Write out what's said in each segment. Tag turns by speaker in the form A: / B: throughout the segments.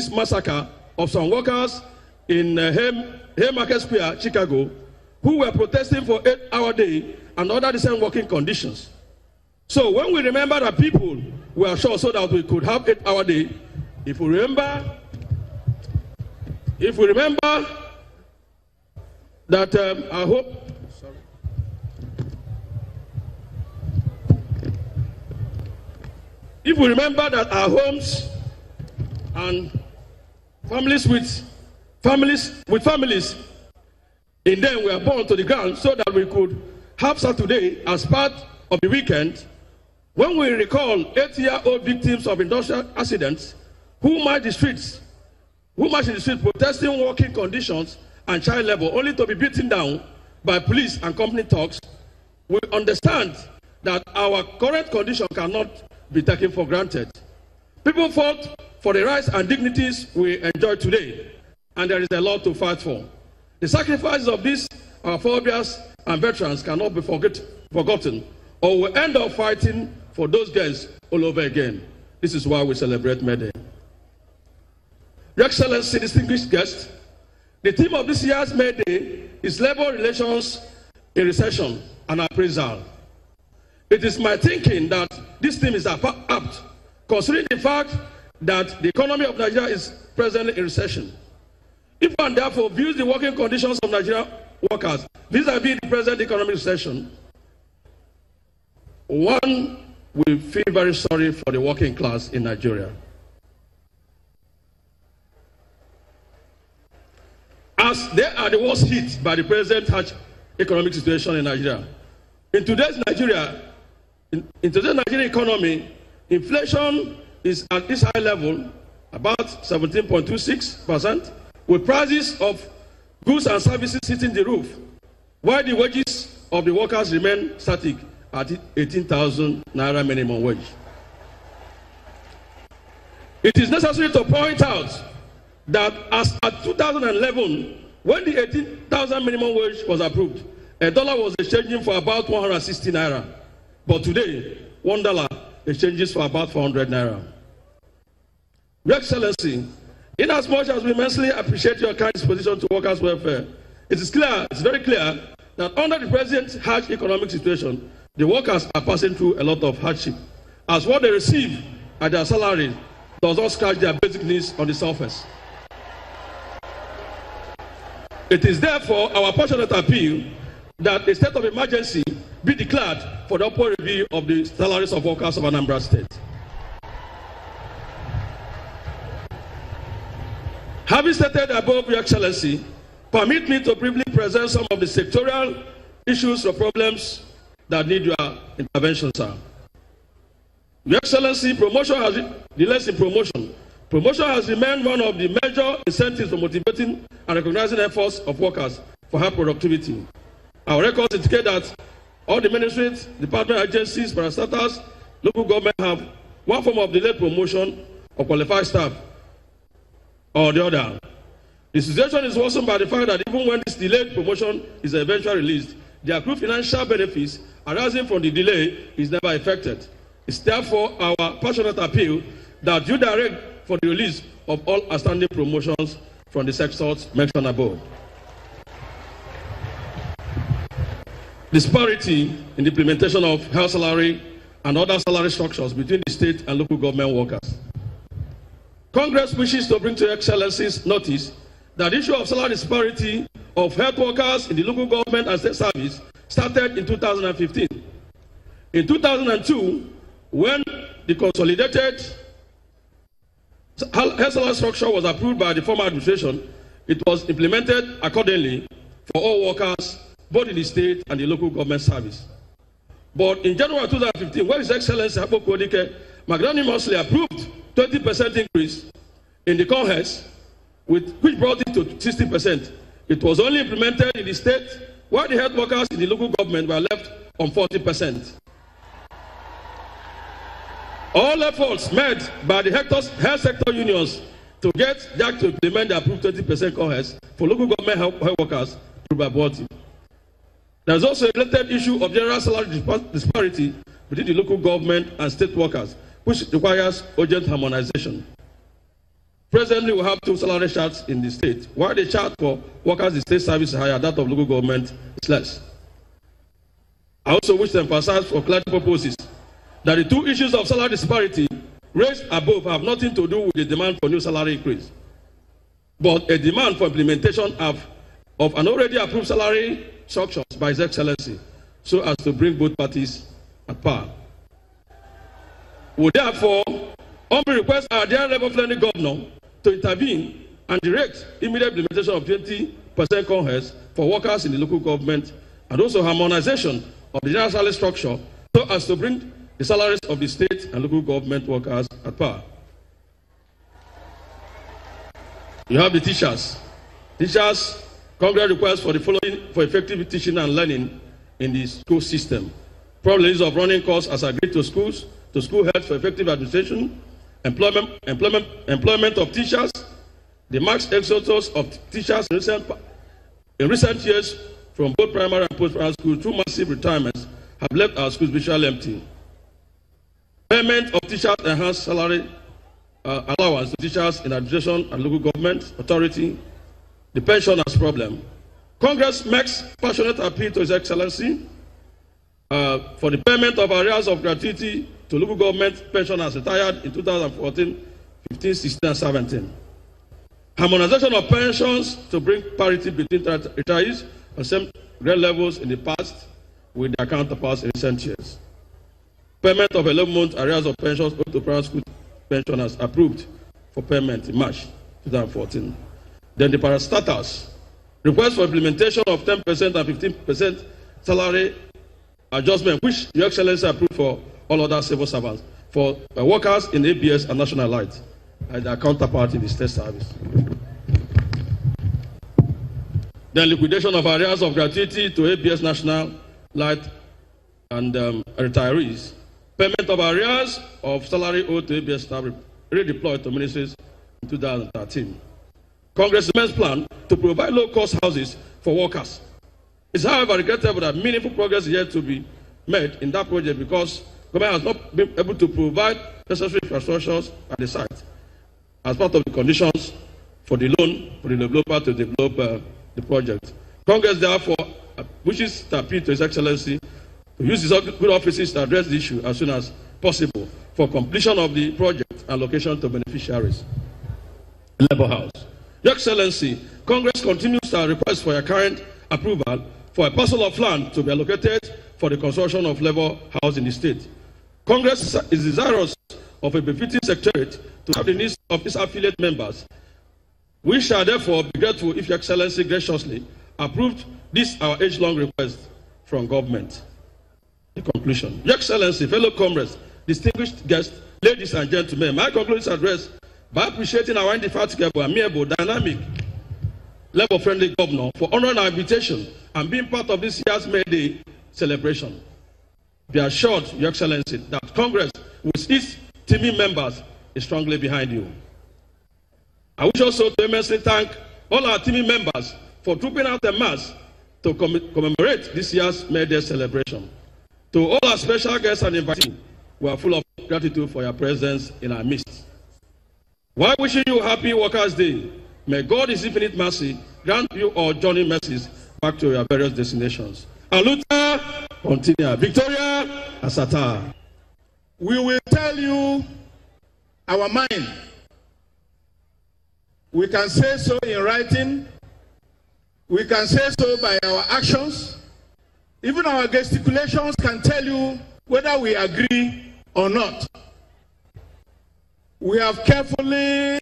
A: police massacre of some workers in Haymarket Square, Chicago, who were protesting for 8-hour day and other decent working conditions. So when we remember that people were short so that we could have 8-hour day, if we remember that I hope. If we remember that our homes and families in them were born to the ground so that we could have Saturday as part of the weekend, when we recall 8-year-old victims of industrial accidents who march in the streets protesting working conditions and child labor only to be beaten down by police and company thugs, we understand that our current condition cannot be taken for granted. People fought for the rights and dignities we enjoy today, and there is a lot to fight for. The sacrifices of these our forebears and veterans cannot be forgotten, or we'll end up fighting for those guys all over again. This is why we celebrate May Day. Your Excellency, distinguished guests, the theme of this year's May Day is labor relations in recession and appraisal. It is my thinking that this theme is apt, considering the fact that the economy of Nigeria is presently in recession. If one therefore views the working conditions of Nigerian workers vis-à-vis the present economic recession, one will feel very sorry for the working class in Nigeria. As they are the worst hit by the present harsh economic situation in Nigeria. In today's Nigerian economy, inflation is at this high level, about 17.26%, with prices of goods and services hitting the roof, while the wages of the workers remain static at 18,000 naira minimum wage. It is necessary to point out that as at 2011, when the 18,000 minimum wage was approved, a dollar was exchanging for about 160 naira. But today, $1 exchanges for about 400 naira. Your Excellency, inasmuch as we immensely appreciate your kind disposition to workers' welfare, it's very clear that under the present harsh economic situation, the workers are passing through a lot of hardship, as what they receive at their salary does not scratch their basic needs on the surface. It is therefore our passionate appeal that a state of emergency be declared for the upward review of the salaries of workers of Anambra State. Having stated above, Your Excellency, permit me to briefly present some of the sectorial issues or problems that need your intervention, sir. Your Excellency, delays in promotion. Promotion has remained one of the major incentives for motivating and recognizing efforts of workers for high productivity. Our records indicate that all the ministries, department agencies, parastatals, local government have one form of delayed promotion of qualified staff or the other. The situation is worsened by the fact that even when this delayed promotion is eventually released, the accrued financial benefits arising from the delay is never effected. It's therefore our passionate appeal that you direct for the release of all outstanding promotions from the sectors mentioned above. Disparity in the implementation of health salary and other salary structures between the state and local government workers. Congress wishes to bring to Your Excellency's notice that the issue of salary disparity of health workers in the local government and state service started in 2015. In 2002, when the consolidated health salary structure was approved by the former administration, it was implemented accordingly for all workers, both in the state and the local government service. But in January 2015, when His Excellency Hapo Kodike magnanimously approved 20% increase in the CONHES, which brought it to 60%, it was only implemented in the state, while the health workers in the local government were left on 40%. All efforts made by the health sector unions to get JAC to implement the approved 20% CONHES for local government health workers proved abortive. There is also a related issue of general salary disparity between the local government and state workers, which requires urgent harmonization. Presently, we have 2 salary charts in the state. While the chart for workers in state service is higher, that of local government is less. I also wish to emphasize for clarity purposes that the 2 issues of salary disparity raised above have nothing to do with the demand for new salary increase, but a demand for implementation of an already approved salary structures by His Excellency, so as to bring both parties at par. We therefore humbly request our dear level-friendly governor to intervene and direct immediate implementation of 20% conhests for workers in the local government, and also harmonization of the general salary structure so as to bring the salaries of the state and local government workers at par. You have the teachers. Teachers, Congress requests for the following for effective teaching and learning in the school system. Problems of running costs as agreed to schools, to school health for effective administration, employment of teachers, the mass exodus of teachers in recent years from both primary and post-primary schools through massive retirements have left our schools virtually empty. Payment of teachers enhanced salary allowance to teachers in administration and local government authority, the pensioners problem. Congress makes passionate appeal to His Excellency for the payment of arrears of gratuity to local government pensioners retired in 2014, 15, 16, and 17. Harmonization of pensions to bring parity between retirees on same grade levels in the past with their counterparts in recent years. Payment of 11-month arrears of pensions owed to private school pensioners approved for payment in March 2014. Then the parastatals. Request for implementation of 10% and 15% salary adjustment, which Your Excellency approved for all other civil servants, for workers in ABS and National Light, and their counterpart in the state service. Then liquidation of arrears of gratuity to ABS, National Light, and retirees. Payment of arrears of salary owed to ABS staff redeployed to ministries in 2013. Congress' immense plan to provide low-cost houses for workers. It's however regrettable that meaningful progress is yet to be made in that project because government has not been able to provide necessary infrastructures at the site as part of the conditions for the loan for the developer to develop the project. Congress therefore wishes to appeal to His Excellency to use his good offices to address the issue as soon as possible for completion of the project and allocation to beneficiaries. Labour House. Your Excellency, Congress continues to request for your current approval for a parcel of land to be allocated for the construction of Labour House in the state. Congress is desirous of a befitting secretariat to have the needs of its affiliate members. We shall therefore be grateful if Your Excellency graciously approved this our age-long request from government. The conclusion. Your Excellency, fellow comrades, distinguished guests, ladies and gentlemen, my conclusion is addressed by appreciating our indefatigable, amiable, dynamic, Labour-friendly governor for honoring our invitation and being part of this year's May Day celebration. Be assured, Your Excellency, that Congress, with its teaming members, is strongly behind you. I wish also to immensely thank all our teaming members for trooping out en masse to commemorate this year's May Day celebration. To all our special guests and invitees, we are full of gratitude for your presence in our midst. While wishing you a happy Workers' Day, may God, His infinite mercy, grant you all journey mercies back to your various destinations. And Luther, continue. Victoria, Asata.
B: We will tell you our mind. We can say so in writing. We can say so by our actions. Even our gesticulations can tell you whether we agree or not. We have carefully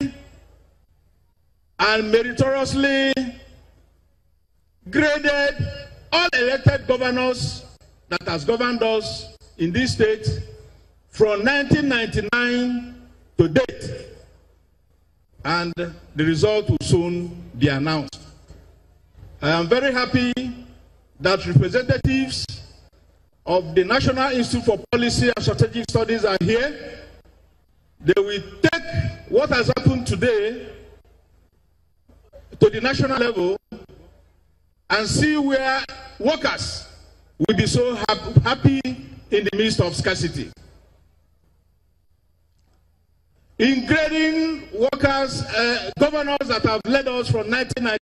B: and meritoriously graded all elected governors that has governed us in this state from 1999 to date. And the result will soon be announced. I am very happy that representatives of the National Institute for Policy and Strategic Studies are here. They will take what has happened today to the national level and see where workers will be so happy in the midst of scarcity. in grading workers, governors that have led us from 1990